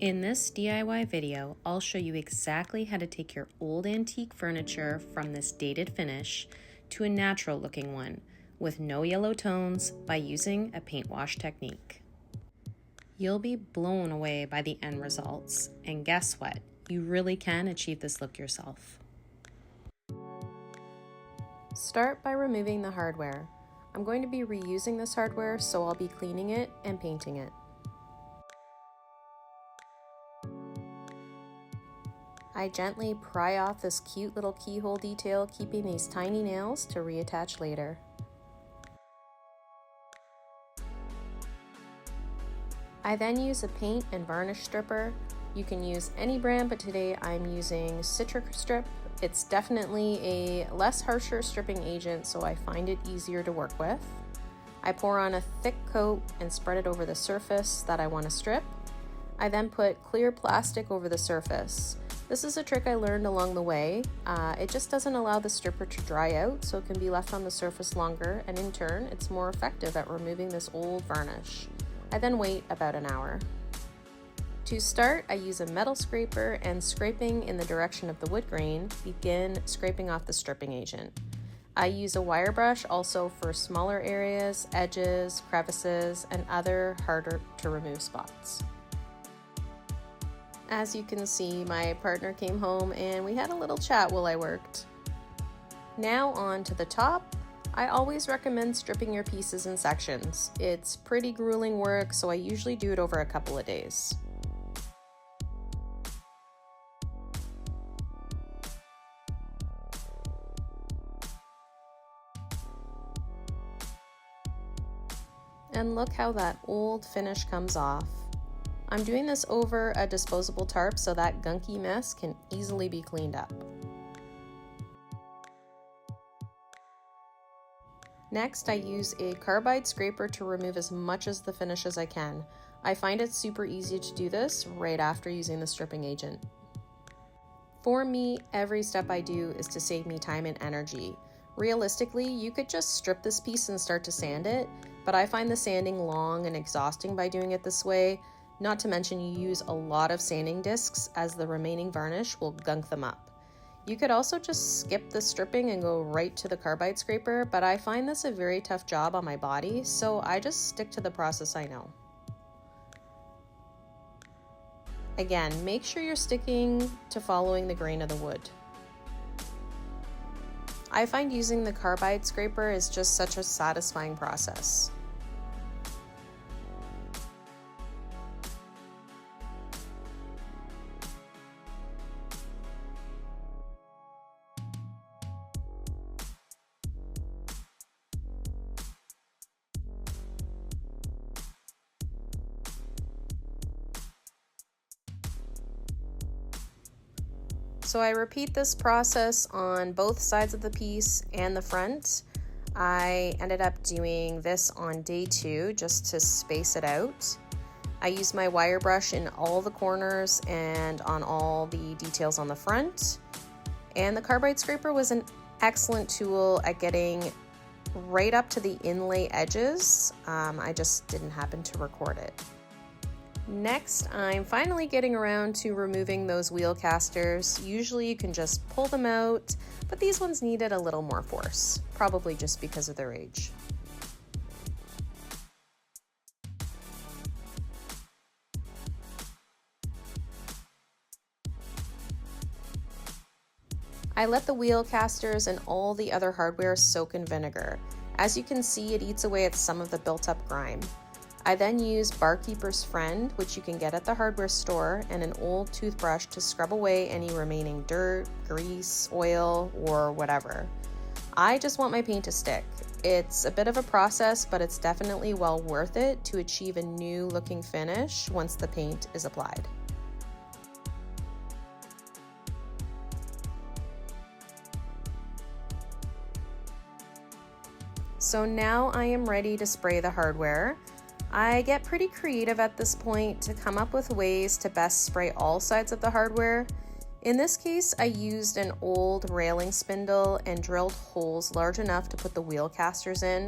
In this DIY video, I'll show you exactly how to take your old antique furniture from this dated finish to a natural looking one with no yellow tones by using a paint wash technique. You'll be blown away by the end results, and guess what? You really can achieve this look yourself. Start by removing the hardware. I'm going to be reusing this hardware, so I'll be cleaning it and painting it. I gently pry off this cute little keyhole detail, keeping these tiny nails to reattach later. I then use a paint and varnish stripper. You can use any brand, but today I'm using Citric Strip. It's definitely a less harsher stripping agent, so I find it easier to work with. I pour on a thick coat and spread it over the surface that I want to strip. I then put clear plastic over the surface. This is a trick I learned along the way. It just doesn't allow the stripper to dry out, so it can be left on the surface longer, and in turn, it's more effective at removing this old varnish. I then wait about an hour. To start, I use a metal scraper and, scraping in the direction of the wood grain, begin scraping off the stripping agent. I use a wire brush also for smaller areas, edges, crevices, and other harder to remove spots. As you can see, my partner came home and we had a little chat while I worked. Now on to the top. I always recommend stripping your pieces in sections. It's pretty grueling work, so I usually do it over a couple of days. And look how that old finish comes off. I'm doing this over a disposable tarp so that gunky mess can easily be cleaned up. Next, I use a carbide scraper to remove as much of the finish as I can. I find it super easy to do this right after using the stripping agent. For me, every step I do is to save me time and energy. Realistically, you could just strip this piece and start to sand it, but I find the sanding long and exhausting by doing it this way. Not to mention you use a lot of sanding discs, as the remaining varnish will gunk them up. You could also just skip the stripping and go right to the carbide scraper, but I find this a very tough job on my body, so I just stick to the process I know. Again, make sure you're sticking to following the grain of the wood. I find using the carbide scraper is just such a satisfying process. So I repeat this process on both sides of the piece and the front. I ended up doing this on day 2 just to space it out. I used my wire brush in all the corners and on all the details on the front. And the carbide scraper was an excellent tool at getting right up to the inlay edges. I just didn't happen to record it. Next, I'm finally getting around to removing those wheel casters. Usually you can just pull them out, but these ones needed a little more force, probably just because of their age. I let the wheel casters and all the other hardware soak in vinegar. As you can see, it eats away at some of the built-up grime. I then use Barkeeper's Friend, which you can get at the hardware store, and an old toothbrush to scrub away any remaining dirt, grease, oil, or whatever. I just want my paint to stick. It's a bit of a process, but it's definitely well worth it to achieve a new looking finish once the paint is applied. So now I am ready to spray the hardware. I get pretty creative at this point to come up with ways to best spray all sides of the hardware. In this case, I used an old railing spindle and drilled holes large enough to put the wheel casters in.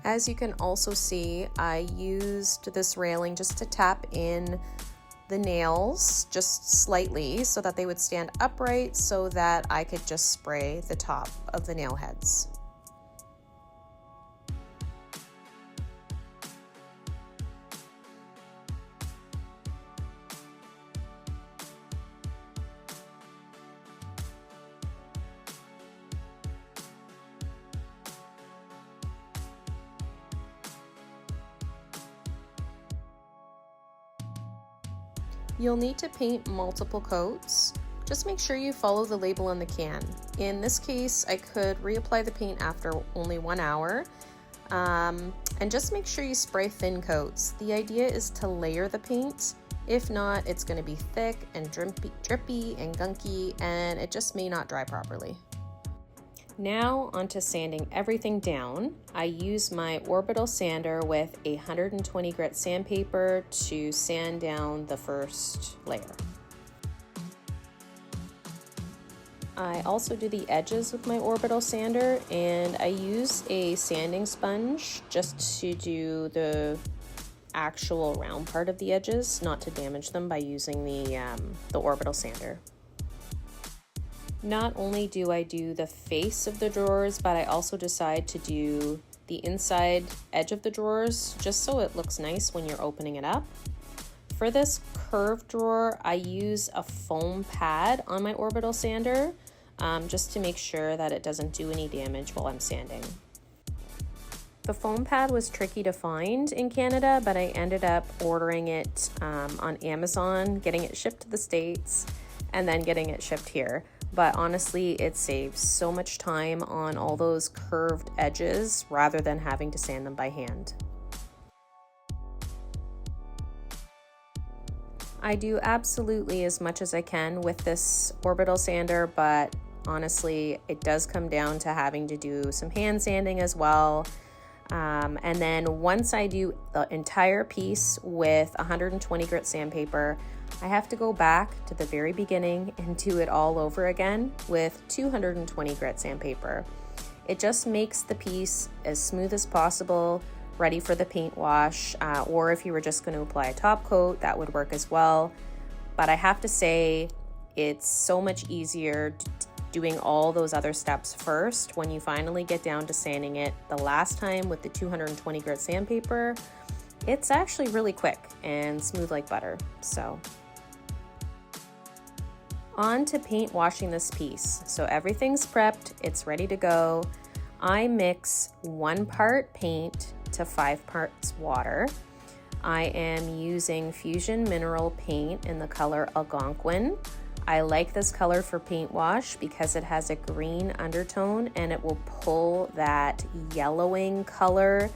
As you can also see, I used this railing just to tap in the nails just slightly so that they would stand upright so that I could just spray the top of the nail heads. You'll need to paint multiple coats. Just make sure you follow the label on the can. In this case, I could reapply the paint after only 1 hour. And just make sure you spray thin coats. The idea is to layer the paint. If not, it's going to be thick and drippy and gunky, and it just may not dry properly. Now onto sanding everything down. I use my orbital sander with a 120 grit sandpaper to sand down the first layer. I also do the edges with my orbital sander, and I use a sanding sponge just to do the actual round part of the edges, not to damage them by using the orbital sander. Not only do I do the face of the drawers, but I also decide to do the inside edge of the drawers just so it looks nice when you're opening it up. For this curved drawer, I use a foam pad on my orbital sander just to make sure that it doesn't do any damage while I'm sanding. The foam pad was tricky to find in Canada, but I ended up ordering it on Amazon, getting it shipped to the States, and then getting it shipped here. But honestly, it saves so much time on all those curved edges rather than having to sand them by hand. I do absolutely as much as I can with this orbital sander, but honestly, it does come down to having to do some hand sanding as well. And then once I do the entire piece with 120 grit sandpaper, I have to go back to the very beginning and do it all over again with 220 grit sandpaper. It just makes the piece as smooth as possible, ready for the paint wash, or if you were just going to apply a top coat, that would work as well. But I have to say, it's so much easier doing all those other steps first when you finally get down to sanding it the last time with the 220 grit sandpaper. It's actually really quick and smooth like butter. So on to paint washing this piece. So everything's prepped, it's ready to go. I mix 1 part paint to 5 parts water. I am using Fusion Mineral paint in the color Algonquin. I like this color for paint wash because it has a green undertone and it will pull that yellowing color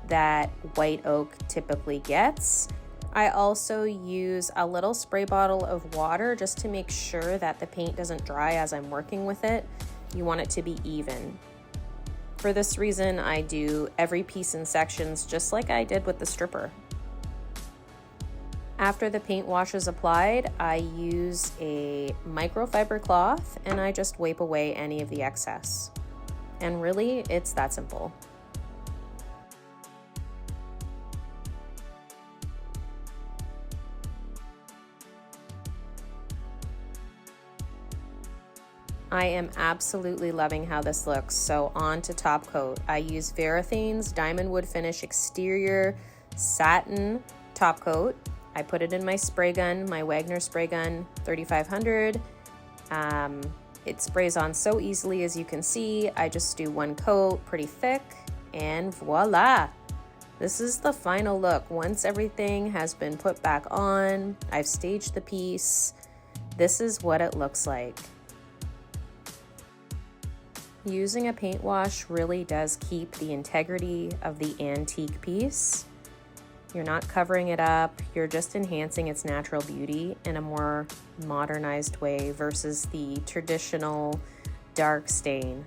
that white oak typically gets. I also use a little spray bottle of water just to make sure that the paint doesn't dry as I'm working with it. You want it to be even. For this reason, I do every piece in sections just like I did with the stripper. After the paint wash is applied, I use a microfiber cloth and I just wipe away any of the excess. And really, it's that simple. I am absolutely loving how this looks. So on to top coat. I use Varathane's Diamond Wood Finish Exterior Satin top coat. I put it in my spray gun, my Wagner spray gun 3500. It sprays on so easily, as you can see. I just do 1 coat, pretty thick, and voila! This is the final look. Once everything has been put back on, I've staged the piece. This is what it looks like. Using a paint wash really does keep the integrity of the antique piece. You're not covering it up, you're just enhancing its natural beauty in a more modernized way versus the traditional dark stain.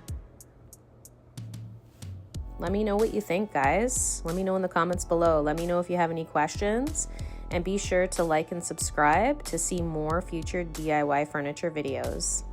Let me know what you think, guys. Let me know in the comments below. Let me know if you have any questions, and be sure to like and subscribe to see more future DIY furniture videos.